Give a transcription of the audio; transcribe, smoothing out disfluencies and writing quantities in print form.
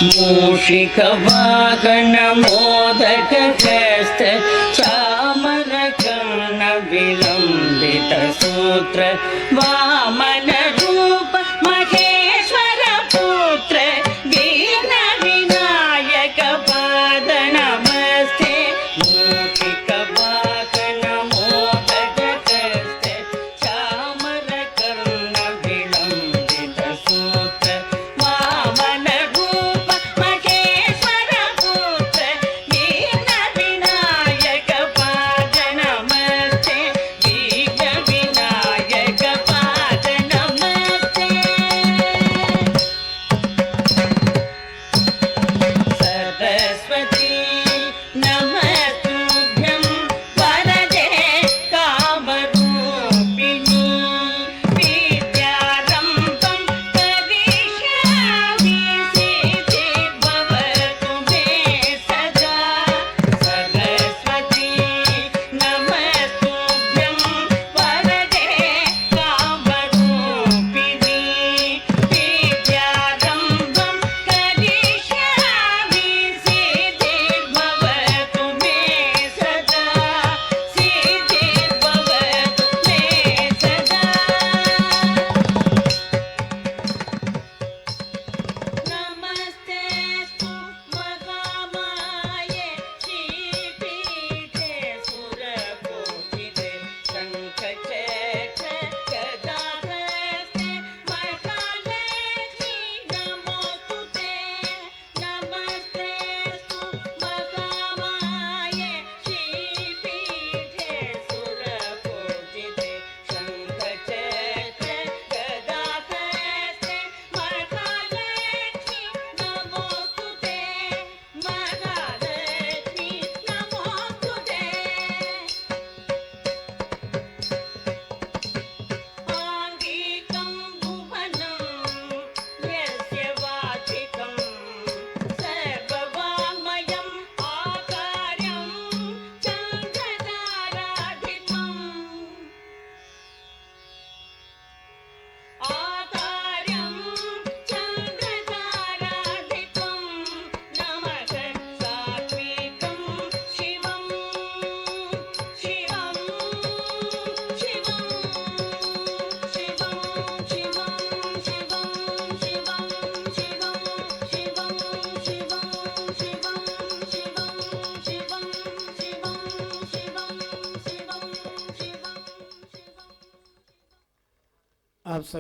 मूषिकवाहनमोदकहस्त चामरकर्ण विलम्बित सूत्र वामन रूप महेश्वर पुत्र दीन विनायक पाद नमस्ते मूषिकवाहनमोदकहस्त चामरकर्ण विलम्बित सूत्र वामन रूप महेश्वर पुत्र दीन विनायक पाद नमस्ते दीन विनायक पाद नमस्ते सरस्वती नमस्तुभ्यं वरदे कामरूपिणी विद्यारम्भं करिष्यामि सिद्धिर्भवतु मे सदा सरस्वती नमस्तुभ्यं वरदे कामरूपिणी विद्यारम्भं करिष्यामि सिद्धिर्भवतु मे सदा सिद्धिर्भवतु मे सदा नमस्तेस्तु महामाये श्रीपीठे सुरपूजिते शङ्खचक्र गदाहस्ते महालक्ष्मी नमोस्तुते नमस्तेस्तु महामाये श्रीपीठे सुरपूजिते शङ्खचक्र गदाहस्ते महालक्ष्मी नमोस्तुते महालक्ष्मी नमोस्तुते आङ्गिकं भुवनं यस्य वाचिकं सर्ववाङ्मयम् आकार्यं चन्द्रताराधिपम् आकार्यं चन्द्रताराधिपं नमः सात्विकं शिवं शिवं शिवं शिवं शिवं शिवं शिवं शिवं शिवं शिवं शिवं शिवं शिवं शिवं शिवं शिवं शिवं शिवं आप